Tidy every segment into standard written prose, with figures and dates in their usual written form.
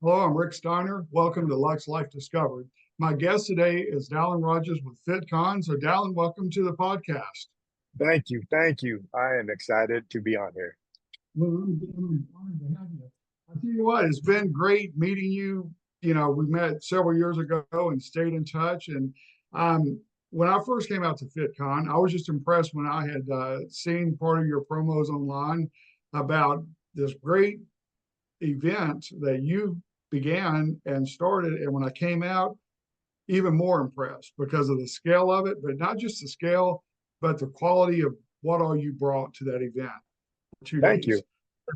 Hello, I'm Rick Steiner. Welcome to Lux Life Discovered. My guest today is Dallin Rogers with FitCon. So, Dallin, welcome to the podcast. Thank you. Thank you. I am excited to be on here. Well, I'm honored to have you. I tell you what, it's been great meeting you. We met several years ago and stayed in touch. And when I first came out to FitCon, I was just impressed when I had seen part of your promos online about this great event that you began and started. And when I came out, even more impressed because of the scale of it, but not just the scale, but the quality of what all you brought to that event for two Thank you. days.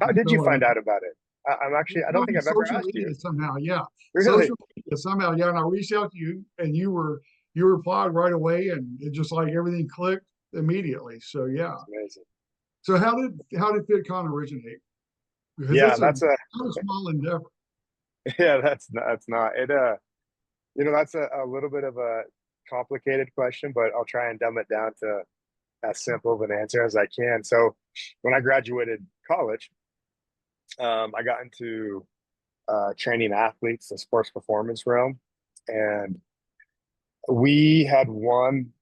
How did you So, find out about it? I don't think I've ever social asked you. media somehow, yeah. Really? Social media somehow, yeah. And I reached out to you, and you replied right away, and it just like everything clicked immediately. So yeah. That's amazing. So how did FitCon originate? Because Yeah, it's a that's a not a small endeavor. yeah, that's not it. That's a little bit of a complicated question, but I'll try and dumb it down to as simple of an answer as I can. So, when I graduated college, I got into training athletes, the sports performance realm, and we had won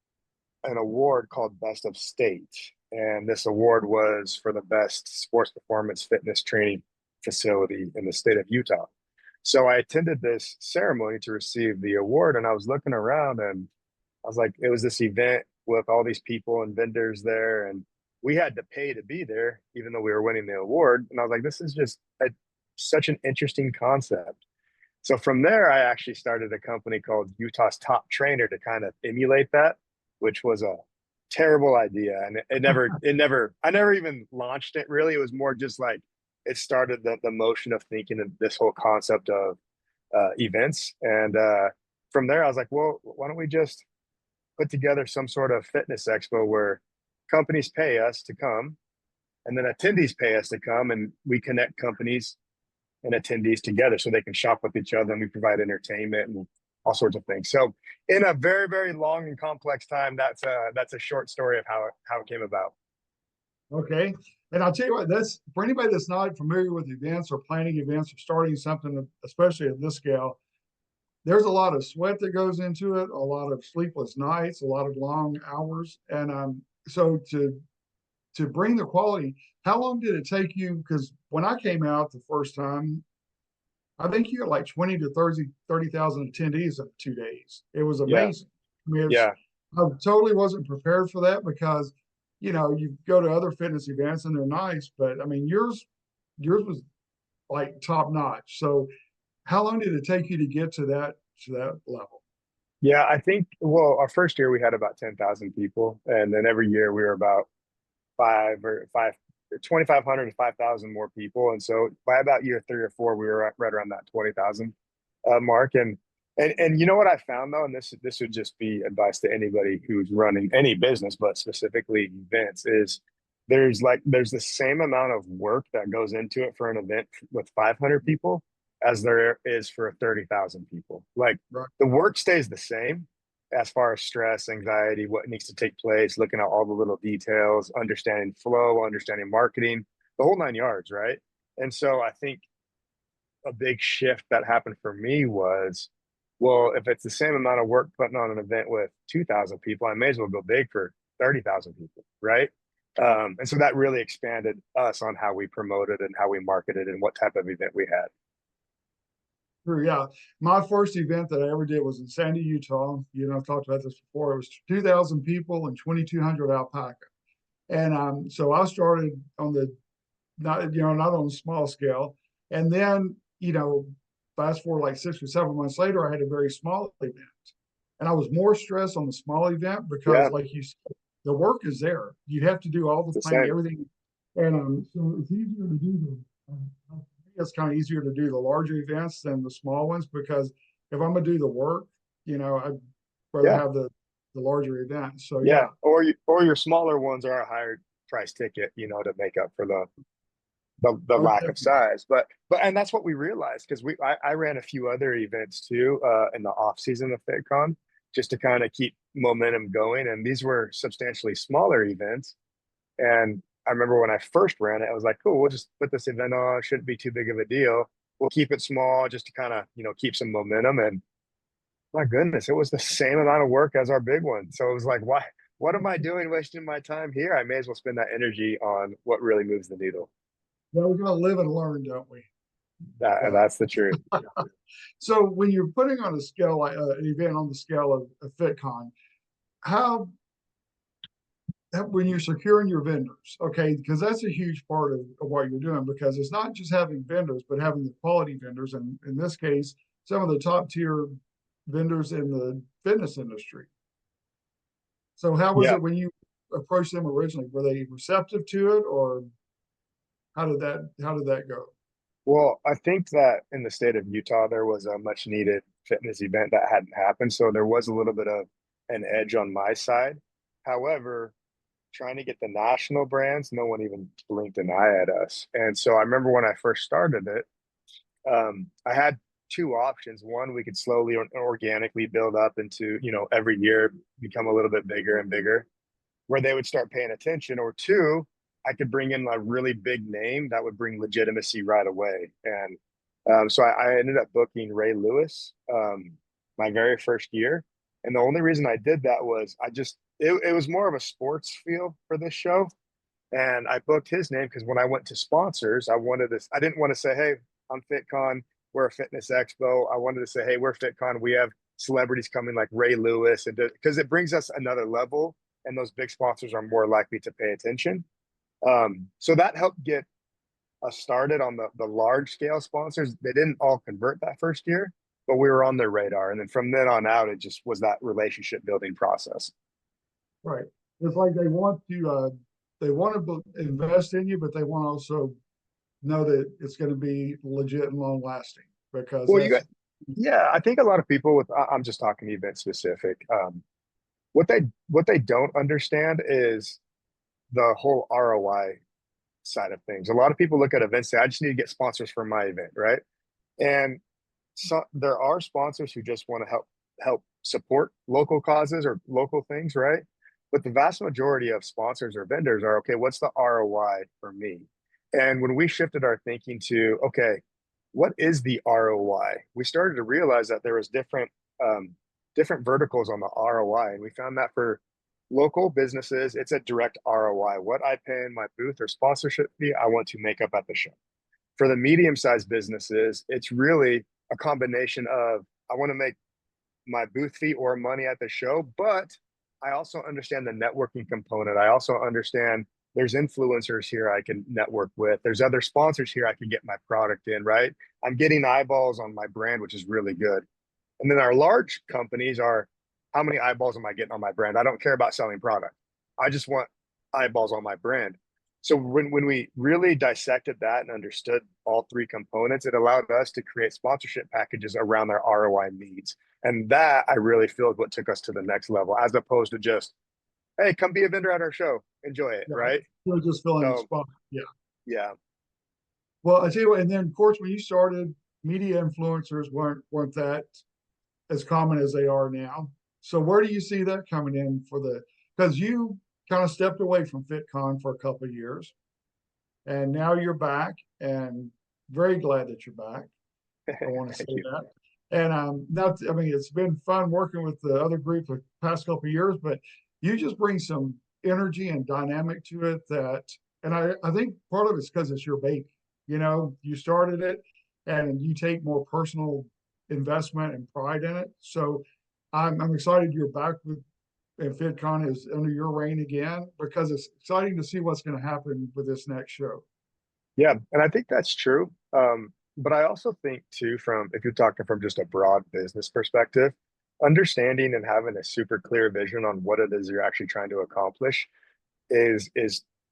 an award called Best of State. And this award was for the best sports performance fitness training facility in the state of Utah. So I attended this ceremony to receive the award, and I was looking around and I was like, it was this event with all these people and vendors there, and we had to pay to be there, even though we were winning the award. And I was like, this is just such an interesting concept. So from there, I actually started a company called Utah's Top Trainer to kind of emulate that, which was a terrible idea. And I never even launched it really. It was more just like it started the motion of thinking of this whole concept of events. And from there, I was like, well, why don't we just put together some sort of fitness expo where companies pay us to come and then attendees pay us to come and we connect companies and attendees together so they can shop with each other and we provide entertainment and all sorts of things. So in a very, very long and complex time, that's a short story of how it came about. Okay. And I'll tell you what, that's for anybody that's not familiar with events or planning events or starting something, especially at this scale, there's a lot of sweat that goes into it, a lot of sleepless nights, a lot of long hours. And so to bring the quality, how long did it take you? Because when I came out the first time, I think you had like 20 to 30,000 attendees in 2 days. It was Yeah, amazing. I mean, yeah, I totally wasn't prepared for that because, you go to other fitness events and they're nice, but I mean, yours was like top notch. So how long did it take you to get to that level? yeah. I think well, our first year we had about 10,000 people, and then every year we were about 2,500 to 5,000 more people. And so by about year 3 or 4, we were right around that 20,000 mark. And you know what I found though, and this would just be advice to anybody who's running any business, but specifically events, is there's the same amount of work that goes into it for an event with 500 people as there is for 30,000 people. Like Right. the work stays the same as far as stress, anxiety, what needs to take place, looking at all the little details, understanding flow, understanding marketing, the whole 9 yards, right? And so I think a big shift that happened for me was, well, if it's the same amount of work putting on an event with 2,000 people, I may as well go big for 30,000 people, right? And so that really expanded us on how we promoted and how we marketed and what type of event we had. True, yeah. My first event that I ever did was in Sandy, Utah. I've talked about this before. It was 2,000 people and 2,200 alpaca. And so I started on the not on a small scale. And then, fast forward like 6 or 7 months later, I had a very small event. And I was more stressed on the small event because, Yeah, like you said, the work is there. You have to do all the it's the planning, same. everything. And so it's easier to do it's kind of easier to do the larger events than the small ones because if I'm gonna do the work, I'd rather Yeah, have the larger event. So yeah. yeah, Or your smaller ones are a higher price ticket, to make up for the oh, lack of definitely. size. But and that's what we realized because I ran a few other events too in the off season of FitCon just to kind of keep momentum going. And these were substantially smaller events. And I remember when I first ran it, I was like, cool, we'll just put this event on. It shouldn't be too big of a deal. we'll keep it small just to kind of, keep some momentum. And my goodness, it was the same amount of work as our big one. So it was like, why? What am I doing wasting my time here? I may as well spend that energy on what really moves the needle. Yeah, we got to live and learn, don't we? That's the truth. So when you're putting on a scale like an event on the scale of FitCon, how when you're securing your vendors, okay, because that's a huge part of what you're doing, because it's not just having vendors, but having the quality vendors, and in this case, some of the top tier vendors in the fitness industry. So how was Yeah. it when you approached them originally? Were they receptive to it, or how did that go? Well, I think that in the state of Utah, there was a much needed fitness event that hadn't happened. So there was a little bit of an edge on my side. However, trying to get the national brands, no one even blinked an eye at us. And so I remember when I first started it, I had two options. One, we could slowly or organically build up into, every year become a little bit bigger and bigger, where they would start paying attention. Or two, I could bring in a really big name that would bring legitimacy right away. And so I ended up booking Ray Lewis my very first year. And the only reason I did that was it was more of a sports feel for this show. And I booked his name because when I went to sponsors, I didn't want to say, hey, I'm FitCon, we're a fitness expo. I wanted to say, hey, we're FitCon, we have celebrities coming like Ray Lewis, and because it brings us another level, and those big sponsors are more likely to pay attention. So that helped get us started on the large scale sponsors. They didn't all convert that first year, but we were on their radar. And then from then on out, it just was that relationship building process. Right. It's like they want to invest in you, but they want to also know that it's going to be legit and long lasting, because Well, that's yeah, I think a lot of people I'm just talking event specific. What they don't understand is the whole ROI side of things. A lot of people look at events and say, I just need to get sponsors for my event, right? And so there are sponsors who just want to help support local causes or local things, right? But the vast majority of sponsors or vendors are, okay, what's the ROI for me? And when we shifted our thinking to, okay, what is the ROI? We started to realize that there was different verticals on the ROI, and we found that for local businesses, it's a direct ROI. What I pay in my booth or sponsorship fee, I want to make up at the show. For the medium-sized businesses, it's really a combination of I want to make my booth fee or money at the show, but I also understand the networking component. I also understand there's influencers here I can network with. There's other sponsors here I can get my product in, right? I'm getting eyeballs on my brand, which is really good. And then our large companies are how many eyeballs am I getting on my brand? I don't care about selling product. I just want eyeballs on my brand. So when we really dissected that and understood all three components, it allowed us to create sponsorship packages around their ROI needs. And that I really feel is what took us to the next level, as opposed to just, hey, come be a vendor at our show. Enjoy it, yeah, right? you're just filling the So spot. Yeah. yeah. Well, I tell you what, and then of course when you started, media influencers weren't that as common as they are now. So where do you see that coming in for because you kind of stepped away from FitCon for a couple of years, and now you're back, and very glad that you're back. I want to say Thank you. that. And not, I mean, it's been fun working with the other group the past couple of years, but you just bring some energy and dynamic to it and I think part of it's because it's your baby. You started it, and you take more personal investment and pride in it. So I'm excited you're back with, and FitCon is under your reign again, because it's exciting to see what's going to happen with this next show. Yeah, and I think that's true. But I also think too, from if you're talking from just a broad business perspective, understanding and having a super clear vision on what it is you're actually trying to accomplish is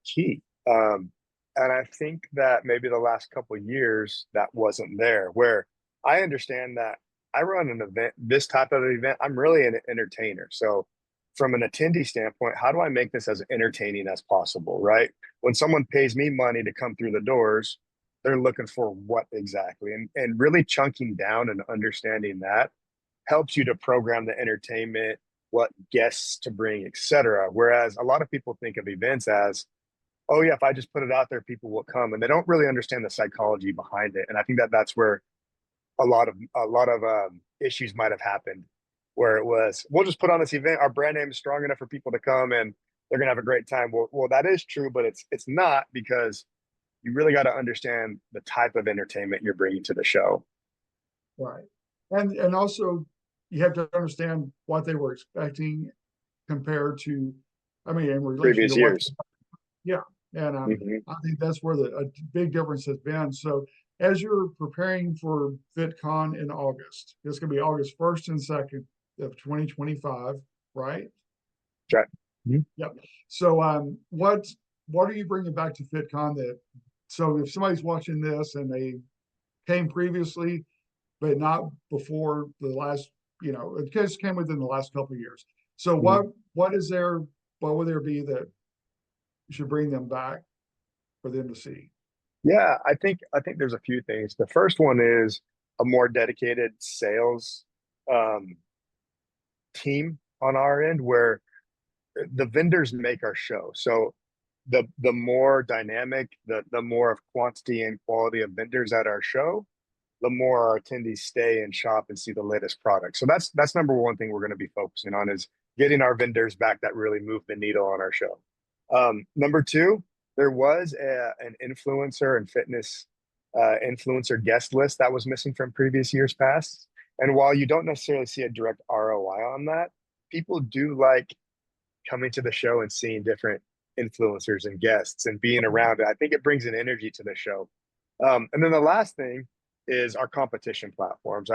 key. And I think that maybe the last couple of years that wasn't there. Where I understand that I run an event, this type of event, I'm really an entertainer. So from an attendee standpoint, how do I make this as entertaining as possible, right? When someone pays me money to come through the doors, they're looking for what exactly? And really chunking down and understanding that helps you to program the entertainment, what guests to bring, etc. Whereas a lot of people think of events as, oh yeah, if I just put it out there, people will come, and they don't really understand the psychology behind it. And I think that that's where a lot of issues might have happened, where it was, we'll just put on this event, our brand name is strong enough for people to come and they're gonna have a great time. Well, that is true, but it's not, because you really got to understand the type of entertainment you're bringing to the show. Right. And also you have to understand what they were expecting compared to, I mean, in relation Previous to what, years. yeah. And Hmm. I think that's where a big difference has been. So as you're preparing for FitCon in August, it's going to be August 1st and 2nd of 2025, right? Right. Mhm. Yep. So what are you bringing back to FitCon that, so if somebody's watching this and they came previously, but not before the last, it just came within the last couple of years. So Mhm. what is there, what would there be that you should bring them back for them to see? Yeah, I think there's a few things. The first one is a more dedicated sales um, team on our end, where the vendors make our show. So the more dynamic, the more of quantity and quality of vendors at our show, the more our attendees stay and shop and see the latest product. So that's number one thing we're going to be focusing on, is getting our vendors back that really move the needle on our show. Number two, there was an influencer and fitness influencer guest list that was missing from previous years past. And while you don't necessarily see a direct ROI on that, people do like coming to the show and seeing different influencers and guests and being around it. I think it brings an energy to the show. And then the last thing is our competition platforms.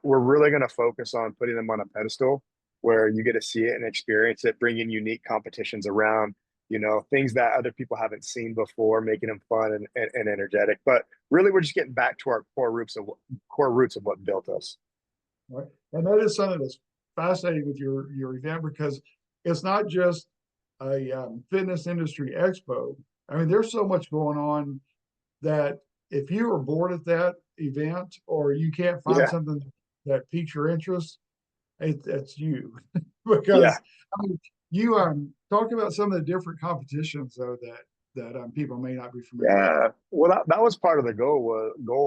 We're really going to focus on putting them on a pedestal where you get to see it and experience it, bringing unique competitions around, things that other people haven't seen before, making them fun and energetic. But really, we're just getting back to our core roots of what built us. Right. And that is something that's fascinating with your event, because it's not just a fitness industry expo. I mean, there's so much going on that if you are bored at that event or you can't find Yeah, something that piques your interest, it's you. yeah. Because I mean, you talk about some of the different competitions though that people may not be familiar with. Yeah, well, that was part of the goal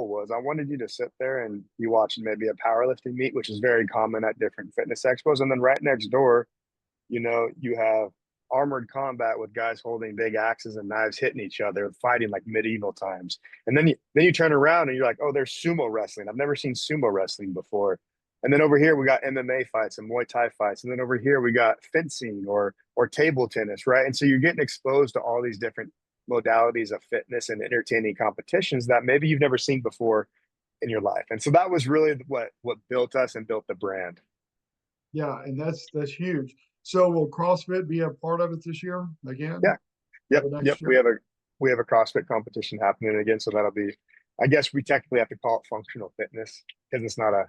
was I wanted you to sit there and you watching maybe a powerlifting meet, which is very common at different fitness expos, and then right next door, you have armored combat with guys holding big axes and knives hitting each other, fighting like medieval times. And then you turn around and you're like, oh, there's sumo wrestling. I've never seen sumo wrestling before. And then over here we got MMA fights and Muay Thai fights, and then over here we got fencing or table tennis, right? And so you're getting exposed to all these different modalities of fitness and entertaining competitions that maybe you've never seen before in your life. And so that was really what built us and built the brand. Yeah, and that's huge. So will CrossFit be a part of it this year again, Yeah. Yep. or Yep. next year? We have a CrossFit competition happening again. So that'll be, I guess we technically have to call it functional fitness because it's not a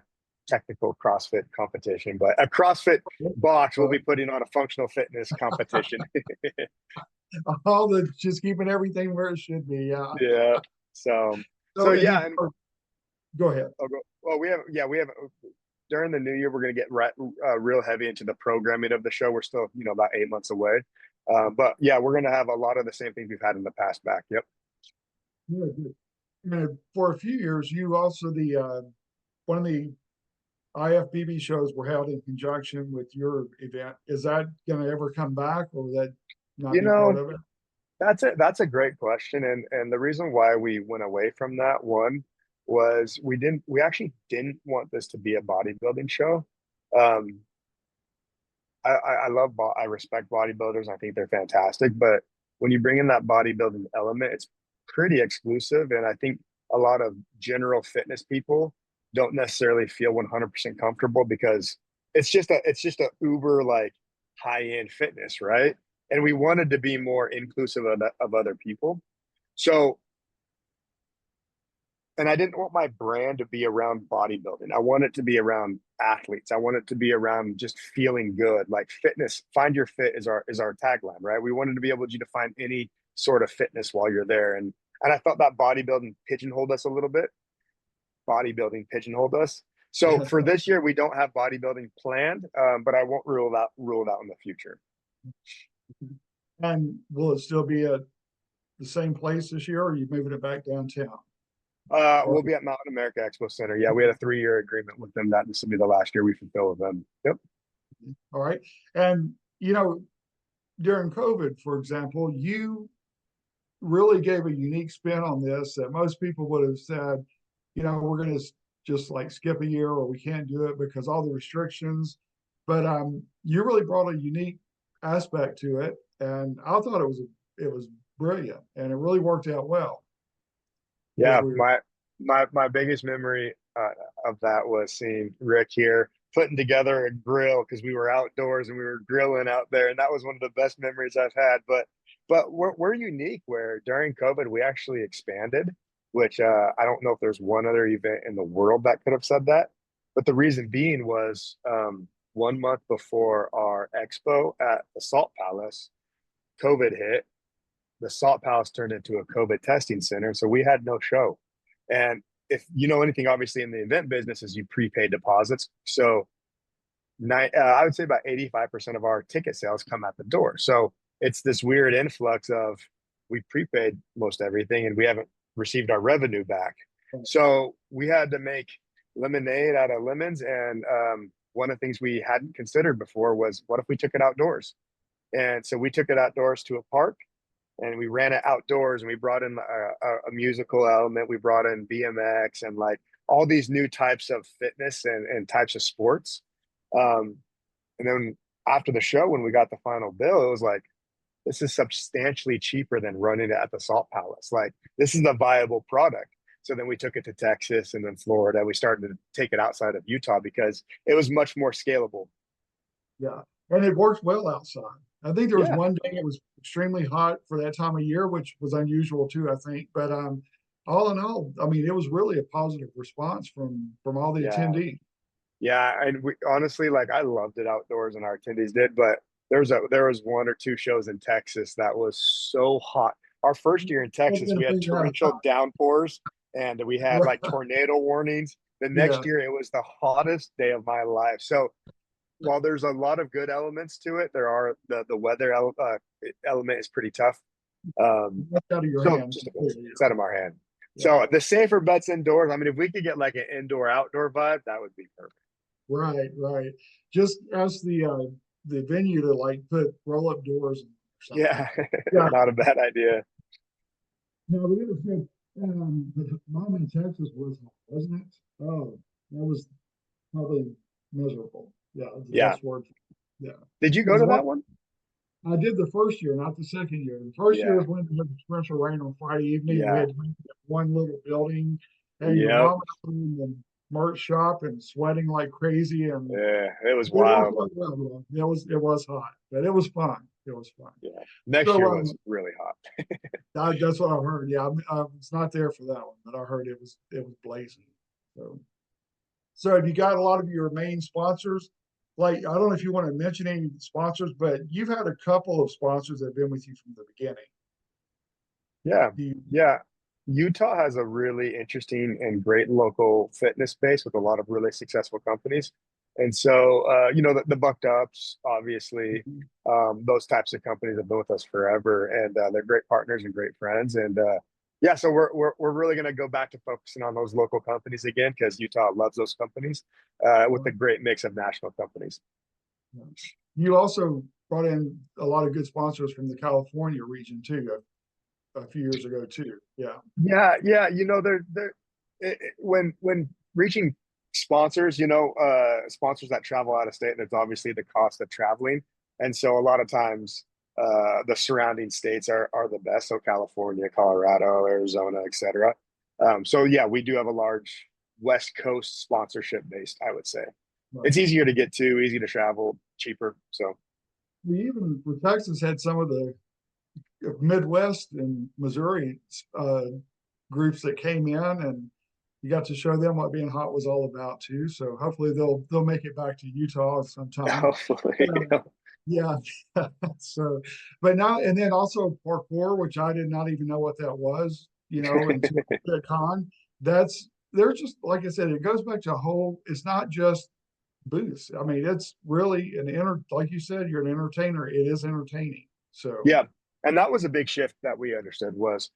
technical CrossFit competition, but a CrossFit box will be putting on a functional fitness competition. All the just keeping everything where it should be. Yeah. Yeah. So, So and yeah. then And go ahead. well, we have during the new year, we're going to get real heavy into the programming of the show. We're still, about 8 months away. But yeah, we're going to have a lot of the same things we've had in the past back. Yep. Yeah, good. And for a few years, you also the one of the IFBB shows were held in conjunction with your event. Is that going to ever come back, or will that not You be part know, of it? that's a great question. And the reason why we went away from that one was we actually didn't want this to be a bodybuilding show. Um, I respect bodybuilders. I think they're fantastic, but when you bring in that bodybuilding element, it's pretty exclusive. And I think a lot of general fitness people don't necessarily feel 100% comfortable because it's just a uber like high end fitness, right? And we wanted to be more inclusive of other people. So, and I didn't want my brand to be around bodybuilding. I want it to be around athletes. I want it to be around just feeling good, like fitness. Find your fit is our tagline, right? We wanted to be able to find any sort of fitness while you're there, and I thought that bodybuilding pigeonholed us a little bit. Bodybuilding pigeonholed us. So for this year, we don't have bodybuilding planned, but I won't rule it out in the future. And will it still be the same place this year, or are you moving it back downtown? We'll be at Mountain America Expo Center. Yeah, we had a 3-year agreement with them that this will be the last year we fulfill with them. Yep. All right. And, you know, during COVID, for example, you really gave a unique spin on this that most people would have said, you know, we're going to just like skip a year, or we can't do it because all the restrictions. But you really brought a unique aspect to it, and I thought it was brilliant, and it really worked out well. Yeah, my biggest memory of that was seeing Rick here putting together a grill because we were outdoors and we were grilling out there, and that was one of the best memories I've had. But we're unique where during COVID we actually expanded, which I don't know if there's one other event in the world that could have said that. But the reason being was 1 month before our expo at the Salt Palace, COVID hit. The Salt Palace turned into a COVID testing center, so we had no show. And if you know anything, obviously in the event business, is you prepaid deposits. So I would say about 85% of our ticket sales come at the door. So it's this weird influx of we prepaid most everything and we haven't received our revenue back. So we had to make lemonade out of lemons. And one of the things we hadn't considered before was what if we took it outdoors? And so we took it outdoors to a park and we ran it outdoors, and we brought in a musical element. We brought in BMX and like all these new types of fitness and types of sports. And then after the show, when we got the final bill, it was like, this is substantially cheaper than running it at the Salt Palace. Like, this is a viable product. So then we took it to Texas and then Florida. We started to take it outside of Utah because it was much more scalable. Yeah, and it worked well outside. I think there was Yeah. one day it was extremely hot for that time of year, which was unusual too, I think. But all in all, I mean, it was really a positive response from all the Yeah. attendees. Yeah, and we honestly, like, I loved it outdoors and our attendees did, but there was 1 or 2 shows in Texas that was so hot. Our first year in Texas, we had torrential downpours and we had like tornado warnings. The next year, it was the hottest day of my life. So while there's a lot of good elements to it, there are the weather element is pretty tough. Out of your hands. It's out of our hand. Yeah. So the safer bets indoors. I mean, if we could get like an indoor outdoor vibe, that would be perfect. Right, right. Just ask the venue to like put roll up doors. Yeah, not a bad idea. No, but it was good. But Mom in Texas was hot, wasn't it? Oh, that was probably miserable. Yeah, the best word. Yeah. Did you go to that one? I did the first year, not the second year. The first year was when we had the torrential rain on Friday evening. We had one little building, and your mom was in the merch shop and sweating like crazy. And yeah, it was wild. It was hot, but it was fun. It was fun. Yeah, next year was really hot. That's what I heard. Yeah, I was not there for that one, but I heard it was blazing. So have you got a lot of your main sponsors? Like, I don't know if you want to mention any sponsors, but you've had a couple of sponsors that have been with you from the beginning. Yeah. Utah has a really interesting and great local fitness space with a lot of really successful companies. And so, the Bucked Ups, obviously, those types of companies have been with us forever, and they're great partners and great friends. And so we're really going to go back to focusing on those local companies again because Utah loves those companies with a great mix of national companies. You also brought in a lot of good sponsors from the California region too, a few years ago too. Yeah. When reaching sponsors, sponsors that travel out of state, there's obviously the cost of traveling, and so a lot of times the surrounding states are the best. So California, Colorado, Arizona, etc. We do have a large West Coast sponsorship based, I would say. Right. It's easier to get to, easy to travel, cheaper. So we even for Texas had some of the Midwest and Missouri groups that came in, and you got to show them what being hot was all about too. So hopefully they'll make it back to Utah sometime. Hopefully. Yeah. So, but now and then also parkour, which I did not even know what that was. Until FitCon. They're just like I said. It goes back to it's not just booths. I mean, it's really like you said, you're an entertainer. It is entertaining. So yeah. And that was a big shift that we understood was,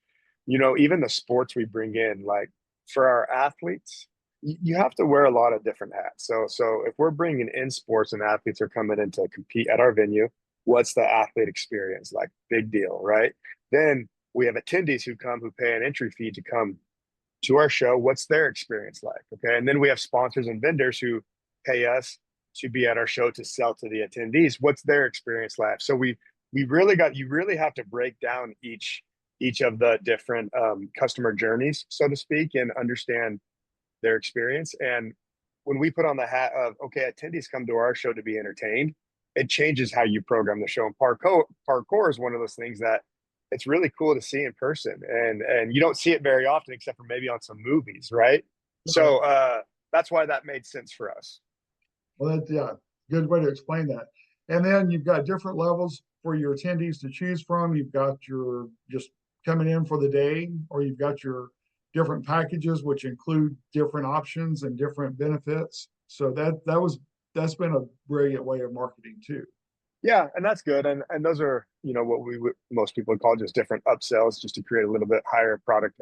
you know, even the sports we bring in, like for our athletes, you have to wear a lot of different hats. So if we're bringing in sports and athletes are coming in to compete at our venue, what's the athlete experience like? Big deal, right? Then we have attendees who come who pay an entry fee to come to our show. What's their experience like? Okay. And then we have sponsors and vendors who pay us to be at our show to sell to the attendees. What's their experience like? So we really got, you really have to break down each of the different customer journeys, so to speak, and understand their experience. And when we put on the hat of, okay, attendees come to our show to be entertained, it changes how you program the show. And parkour is one of those things that it's really cool to see in person, and you don't see it very often except for maybe on some movies, right? Right. So that's why that made sense for us. Well, that's, yeah, good way to explain that. And then you've got different levels for your attendees to choose from. You've got your just coming in for the day, or you've got your different packages, which include different options and different benefits. So that's been a brilliant way of marketing too. Yeah, and that's good. And those are, you know, what we would most people would call just different upsells, just to create a little bit higher product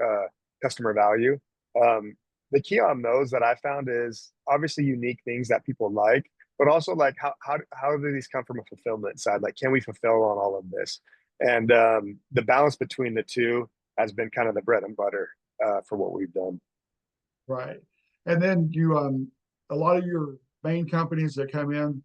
customer value. Um, the key on those that I found is obviously unique things that people like, but also like how do these come from a fulfillment side? Like, can we fulfill on all of this? And the balance between the two has been kind of the bread and butter for what we've done. Right. And then a lot of your main companies that come in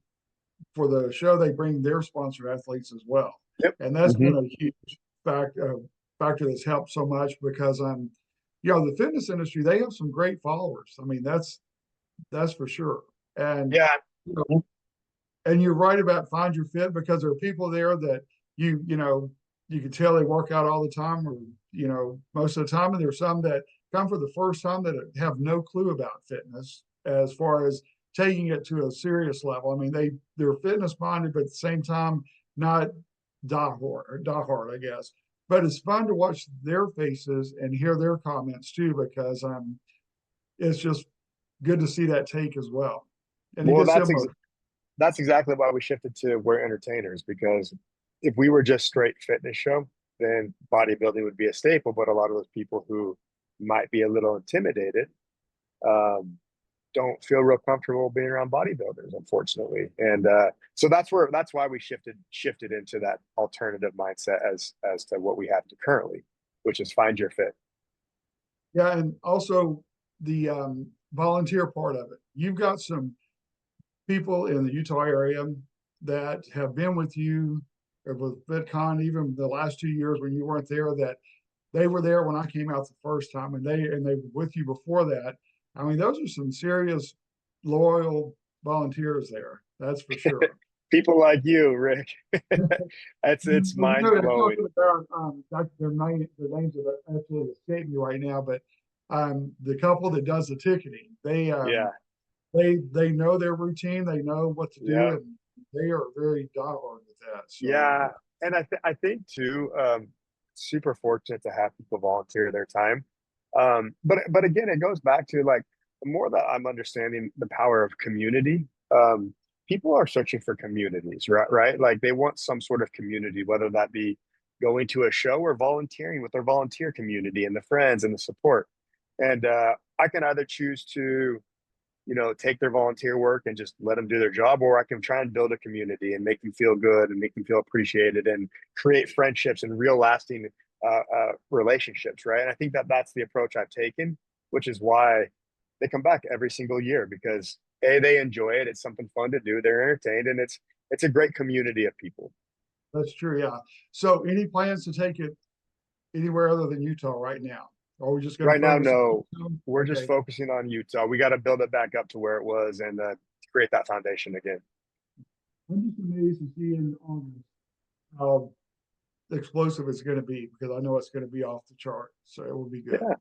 for the show, they bring their sponsored athletes as well. Yep. And that's Hmm. been a huge factor that's helped so much because the fitness industry, they have some great followers. I mean, that's for sure. And Yeah. you know, and you're right about find your fit because there are people there that you can tell they work out all the time or most of the time, and there's some that come for the first time that have no clue about fitness as far as taking it to a serious level. I mean, they're fitness minded, but at the same time not die hard, I guess. But it's fun to watch their faces and hear their comments too, because it's just good to see that take as well, and it Well, gets them motivated. that's exactly why we shifted to we're entertainers, because if we were just straight fitness show, then bodybuilding would be a staple. But a lot of those people who might be a little intimidated um, don't feel real comfortable being around bodybuilders, unfortunately. And so that's why we shifted into that alternative mindset as to what we have to currently, which is find your fit. Yeah, and also the volunteer part of it. You've got some people in the Utah area that have been with you with FitCon, even the last 2 years when you weren't there, that they were there when I came out the first time, and they were with you before that. I mean, those are some serious loyal volunteers there. That's for sure. People like you, Rick. It's I'm mind blowing. talking about their names are absolutely escaping me right now, but the couple that does the ticketing, Yeah, they know their routine, they know what to do, yeah, and they are very diehard with that. So yeah. And I think too, super fortunate to have people volunteer their time. But again, it goes back to like the more that I'm understanding the power of community. People are searching for communities, right? Right? Like they want some sort of community, whether that be going to a show or volunteering with their volunteer community and the friends and the support. And I can either choose to take their volunteer work and just let them do their job, or I can try and build a community and make them feel good and make them feel appreciated and create friendships and real lasting relationships, right? And I think that that's the approach I've taken, which is why they come back every single year, because they enjoy it. It's something fun to do. They're entertained, and it's a great community of people. that's true. Yeah. So any plans to take it anywhere other than Utah right now? Or are we just going to Right now, focus no, on? we're just Okay. focusing on Utah. We got to build it back up to where it was and create that foundation again. I'm just amazed to see in August how explosive it's going to be, because I know it's going to be off the chart. So it will be good. Yeah.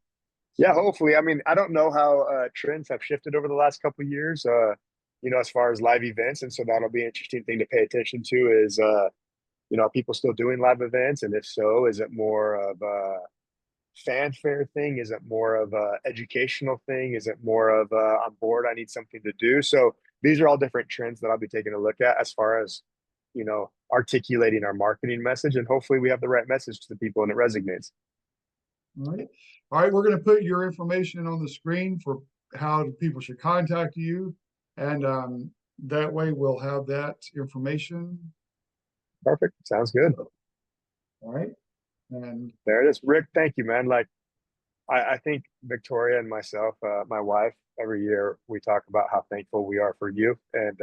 Yeah, So hopefully. I mean, I don't know how trends have shifted over the last couple of years, as far as live events. And so that'll be an interesting thing to pay attention to is, are people still doing live events? And if so, is it more of a fanfare thing? Is it more of a educational thing? Is it more of I'm bored, I need something to do? So these are all different trends that I'll be taking a look at as far as, articulating our marketing message, and hopefully we have the right message to the people and it resonates. All right. All right. We're going to put your information on the screen for how people should contact you. And that way we'll have that information. Perfect. Sounds good. All right. And there it is. Rick, thank you, man. Like, I think Victoria and myself, my wife, every year we talk about how thankful we are for you. And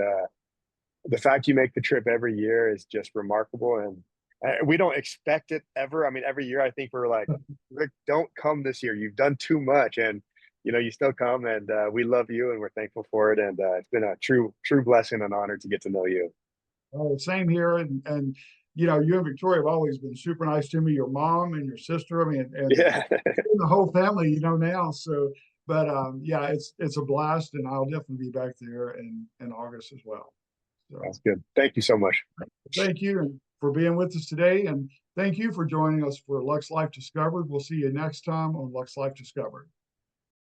the fact you make the trip every year is just remarkable. And we don't expect it ever. I mean, every year I think we're like, Rick, don't come this year. You've done too much. And, you know, you still come, and we love you and we're thankful for it. And it's been a true blessing and honor to get to know you. same here. And you know, you and Victoria have always been super nice to me, your mom and your sister. I mean, and Yeah. the whole family, you know, now. So, but yeah, it's a blast, and I'll definitely be back there in August as well. So That's good. Thank you so much. thank you for being with us today, and thank you for joining us for Lux Life Discovered. We'll see you next time on Lux Life Discovered.